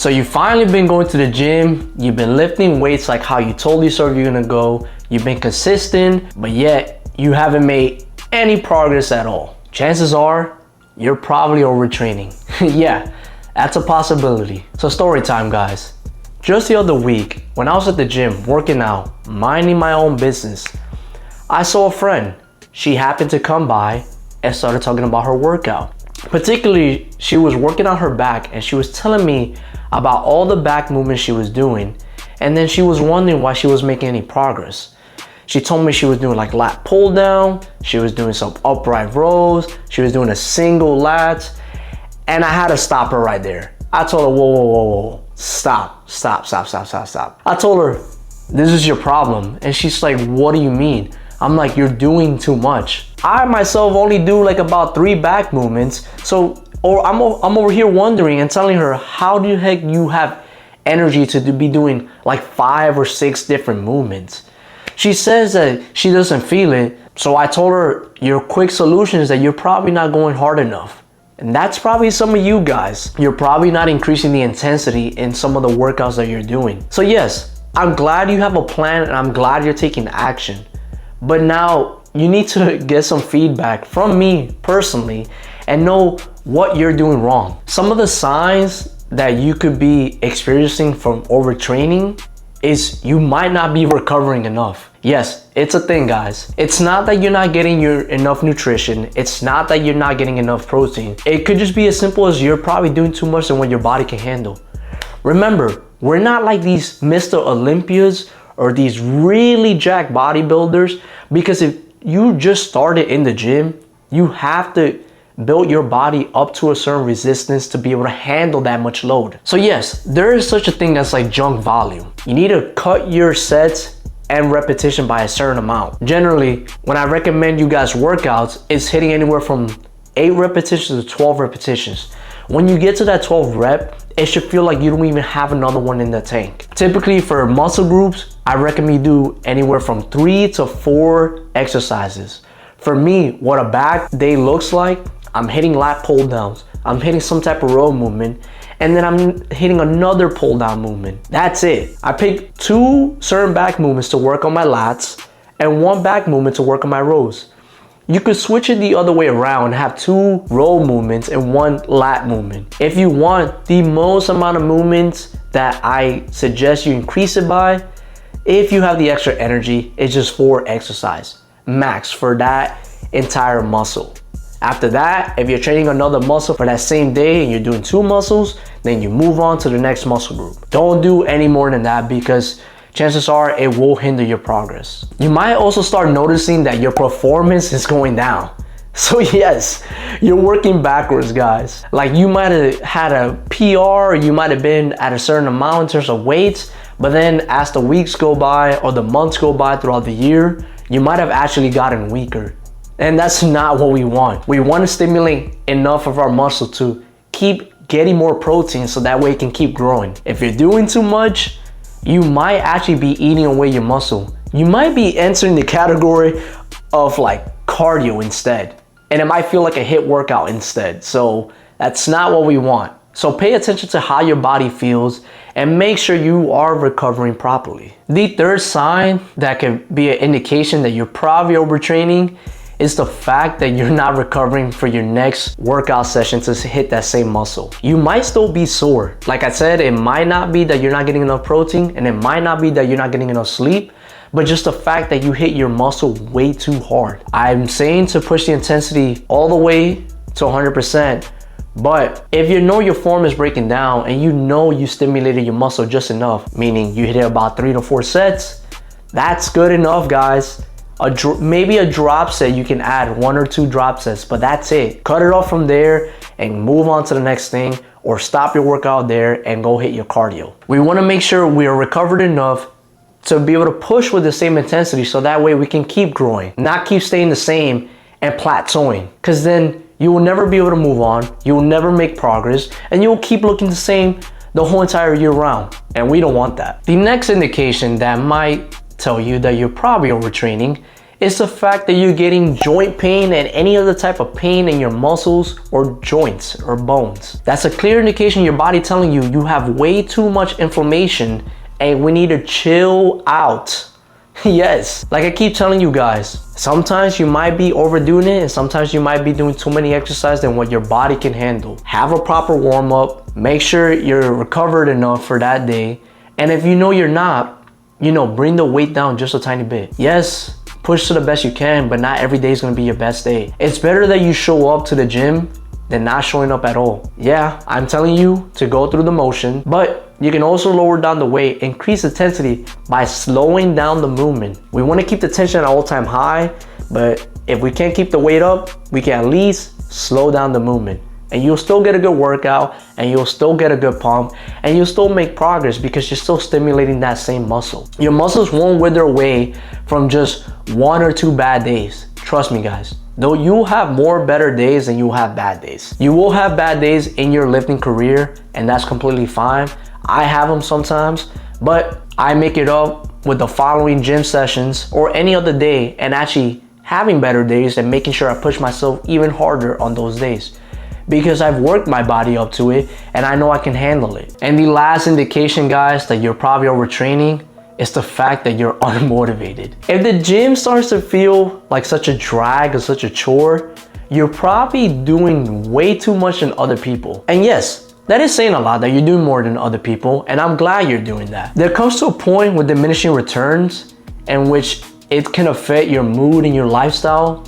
So you've finally been going to the gym, you've been lifting weights like how you told yourself you're gonna go, you've been consistent, but yet you haven't made any progress at all. Chances are, you're probably overtraining. Yeah, that's a possibility. So story time, guys. Just the other week, when I was at the gym working out, minding my own business, I saw a friend. She happened to come by and started talking about her workout. Particularly, she was working on her back and she was telling me about all the back movements she was doing, and then she was wondering why she wasn't making any progress. She told me she was doing like lat pull down, she was doing some upright rows, she was doing a single lat, and I had to stop her right there. I told her, whoa, stop. I told her, this is your problem. And she's like, what do you mean? I'm like, you're doing too much. I myself only do like about 3 back movements. Or I'm over here wondering and telling her, how the heck you have energy to be doing like 5 or 6 different movements? She says that she doesn't feel it. So I told her, your quick solution is that you're probably not going hard enough. And that's probably some of you guys. You're probably not increasing the intensity in some of the workouts that you're doing. So yes, I'm glad you have a plan and I'm glad you're taking action. But now you need to get some feedback from me personally and know what you're doing wrong. Some of the signs that you could be experiencing from overtraining is you might not be recovering enough. Yes, it's a thing, guys. It's not that you're not getting enough nutrition. It's not that you're not getting enough protein. It could just be as simple as you're probably doing too much than what your body can handle. Remember, we're not like these Mr. Olympias or these really jacked bodybuilders, because if you just started in the gym, you have to build your body up to a certain resistance to be able to handle that much load. So yes, there is such a thing as like junk volume. You need to cut your sets and repetition by a certain amount. Generally, when I recommend you guys workouts, it's hitting anywhere from 8 repetitions to 12 repetitions. When you get to that 12 rep, it should feel like you don't even have another one in the tank. Typically for muscle groups, I recommend you do anywhere from 3 to 4 exercises. For me, what a back day looks like, I'm hitting lat pull downs, I'm hitting some type of row movement, and then I'm hitting another pull down movement. That's it. I picked 2 certain back movements to work on my lats and 1 back movement to work on my rows. You could switch it the other way around and have 2 row movements and 1 lat movement. If you want the most amount of movements that I suggest you increase it by, if you have the extra energy, it's just 4 exercises max for that entire muscle. After that, if you're training another muscle for that same day and you're doing 2 muscles, then you move on to the next muscle group. Don't do any more than that, because chances are it will hinder your progress. You might also start noticing that your performance is going down. So yes, you're working backwards, guys. Like you might have had a PR, you might have been at a certain amount in terms of weights, but then as the weeks go by or the months go by throughout the year, you might have actually gotten weaker. And that's not what we want. We want to stimulate enough of our muscle to keep getting more protein so that way it can keep growing. If you're doing too much, you might actually be eating away your muscle. You might be entering the category of like cardio instead. And it might feel like a HIIT workout instead. So that's not what we want. So pay attention to how your body feels and make sure you are recovering properly. The third sign that can be an indication that you're probably overtraining is the fact that you're not recovering for your next workout session to hit that same muscle. You might still be sore. Like I said, it might not be that you're not getting enough protein, and it might not be that you're not getting enough sleep, but just the fact that you hit your muscle way too hard. I'm saying to push the intensity all the way to 100%, but if you know your form is breaking down and you know you stimulated your muscle just enough, meaning you hit it about 3 to 4 sets, that's good enough, guys. Maybe a drop set, you can add 1 or 2 drop sets, but that's it. Cut it off from there and move on to the next thing, or stop your workout there and go hit your cardio. We want to make sure we are recovered enough to be able to push with the same intensity, so that way we can keep growing, not keep staying the same and plateauing, because then you will never be able to move on, you will never make progress, and you will keep looking the same the whole entire year round, and we don't want that. The next indication that might tell you that you're probably overtraining It's the fact that you're getting joint pain and any other type of pain in your muscles or joints or bones. That's a clear indication your body telling you you have way too much inflammation and we need to chill out. Yes, like I keep telling you guys, sometimes you might be overdoing it and sometimes you might be doing too many exercises than what your body can handle. Have a proper warm up, make sure you're recovered enough for that day. And if you know you're not, bring the weight down just a tiny bit. Yes, push to the best you can, but not every day is gonna be your best day. It's better that you show up to the gym than not showing up at all. Yeah, I'm telling you to go through the motion, but you can also lower down the weight, increase intensity by slowing down the movement. We want to keep the tension at all-time high, but if we can't keep the weight up, we can at least slow down the movement. And you'll still get a good workout, and you'll still get a good pump, and you'll still make progress because you're still stimulating that same muscle. Your muscles won't wither away from just 1 or 2 bad days. Trust me, guys. Though you'll have more better days than you'll have bad days. You will have bad days in your lifting career, and that's completely fine. I have them sometimes, but I make it up with the following gym sessions or any other day and actually having better days and making sure I push myself even harder on those days because I've worked my body up to it and I know I can handle it. And the last indication, guys, that you're probably overtraining is the fact that you're unmotivated. If the gym starts to feel like such a drag or such a chore, you're probably doing way too much than other people. And yes, that is saying a lot that you're doing more than other people, and I'm glad you're doing that. There comes to a point with diminishing returns in which it can affect your mood and your lifestyle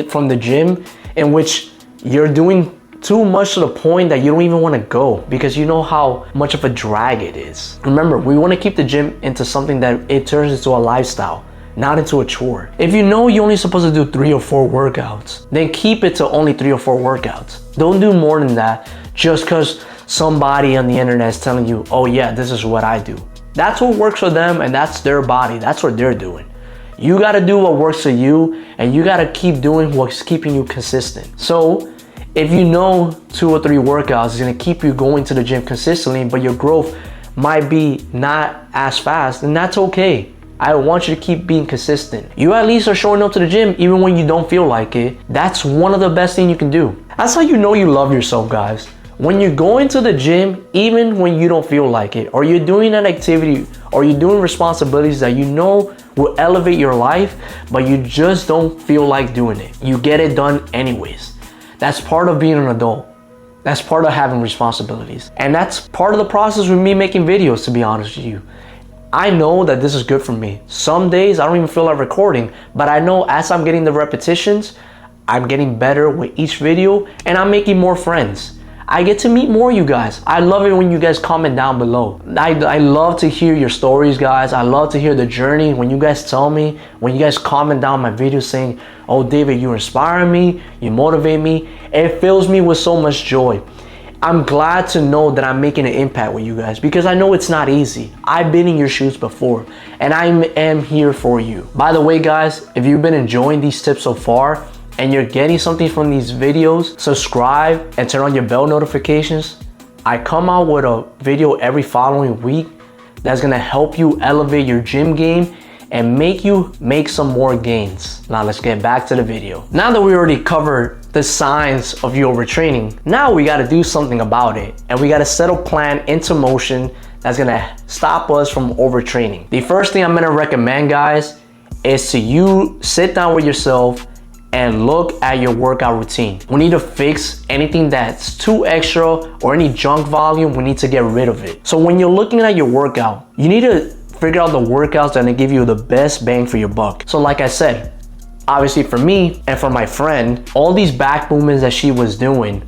from the gym, in which you're doing too much to the point that you don't even want to go because you know how much of a drag it is. Remember, we want to keep the gym into something that it turns into a lifestyle, not into a chore. If you know you're only supposed to do 3 or 4 workouts, then keep it to only 3 or 4 workouts. Don't do more than that just because somebody on the internet is telling you, oh yeah, this is what I do. That's what works for them and that's their body. That's what they're doing. You got to do what works for you and you got to keep doing what's keeping you consistent. So if you know 2 or 3 workouts is going to keep you going to the gym consistently, but your growth might be not as fast, then that's okay. I want you to keep being consistent. You at least are showing up to the gym even when you don't feel like it. That's one of the best things you can do. That's how you know you love yourself, guys. When you're going to the gym, even when you don't feel like it, or you're doing an activity, or you're doing responsibilities that you know will elevate your life, but you just don't feel like doing it. You get it done anyways. That's part of being an adult. That's part of having responsibilities. And that's part of the process with me making videos, to be honest with you. I know that this is good for me. Some days I don't even feel like recording, but I know as I'm getting the repetitions, I'm getting better with each video and I'm making more friends. I get to meet more of you guys. I love it when you guys comment down below. I love to hear your stories, guys. I love to hear the journey. When you guys tell me, when you guys comment down my videos saying, oh David, you inspire me, you motivate me, it fills me with so much joy. I'm glad to know that I'm making an impact with you guys because I know it's not easy. I've been in your shoes before and I am here for you. By the way, guys, if you've been enjoying these tips so far, and you're getting something from these videos, subscribe and turn on your bell notifications. I come out with a video every following week that's gonna help you elevate your gym game and make you make some more gains. Now let's get back to the video. Now that we already covered the signs of you overtraining, now we gotta do something about it and we gotta set a plan into motion that's gonna stop us from overtraining. The first thing I'm gonna recommend, guys, is to you sit down with yourself and look at your workout routine. We need to fix anything that's too extra or any junk volume, we need to get rid of it. So when you're looking at your workout, you need to figure out the workouts that are gonna give you the best bang for your buck. So like I said, obviously for me and for my friend, all these back movements that she was doing,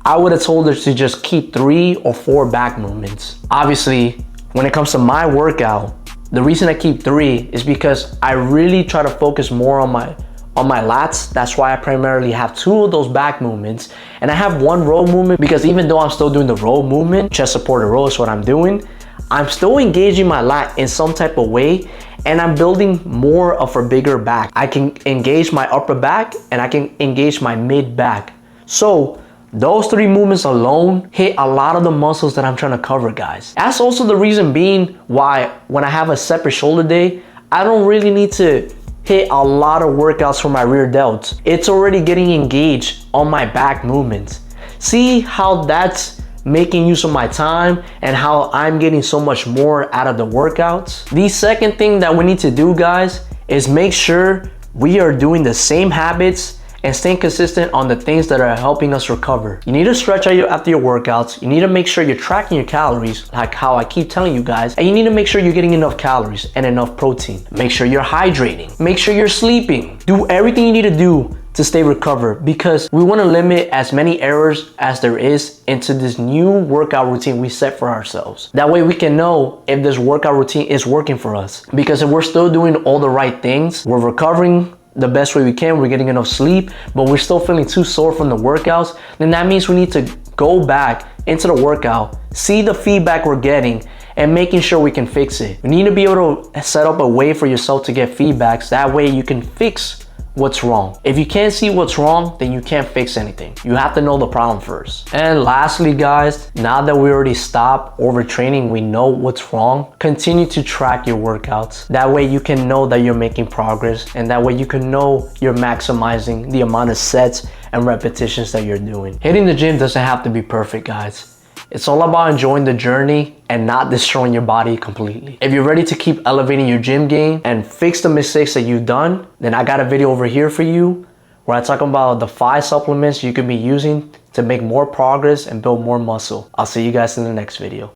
I would have told her to just keep 3 or 4 back movements. Obviously, when it comes to my workout, the reason I keep 3 is because I really try to focus more on my lats. That's why I primarily have 2 of those back movements and I have 1 row movement because even though I'm still doing the row movement, chest supported row is what I'm doing, I'm still engaging my lat in some type of way and I'm building more of a bigger back. I can engage my upper back and I can engage my mid back. So those 3 movements alone hit a lot of the muscles that I'm trying to cover, guys. That's also the reason being why when I have a separate shoulder day, I don't really need to hit a lot of workouts for my rear delts. It's already getting engaged on my back movements. See how that's making use of my time and how I'm getting so much more out of the workouts? The second thing that we need to do, guys, is make sure we are doing the same habits and staying consistent on the things that are helping us recover. You need to stretch out after your workouts. You need to make sure you're tracking your calories, like how I keep telling you guys, and you need to make sure you're getting enough calories and enough protein. Make sure you're hydrating. Make sure you're sleeping. Do everything you need to do to stay recovered, because we want to limit as many errors as there is into this new workout routine we set for ourselves. That way we can know if this workout routine is working for us. Because if we're still doing all the right things, we're recovering the best way we can, we're getting enough sleep, but we're still feeling too sore from the workouts, then that means we need to go back into the workout, see the feedback we're getting, and making sure we can fix it. You need to be able to set up a way for yourself to get feedbacks. That way you can fix what's wrong. If you can't see what's wrong, then you can't fix anything. You have to know the problem first. And lastly, guys, now that we already stopped overtraining, we know what's wrong, continue to track your workouts. That way you can know that you're making progress, and that way you can know you're maximizing the amount of sets and repetitions that you're doing. Hitting the gym doesn't have to be perfect, guys. It's all about enjoying the journey and not destroying your body completely. If you're ready to keep elevating your gym game and fix the mistakes that you've done, then I got a video over here for you where I talk about the 5 supplements you could be using to make more progress and build more muscle. I'll see you guys in the next video.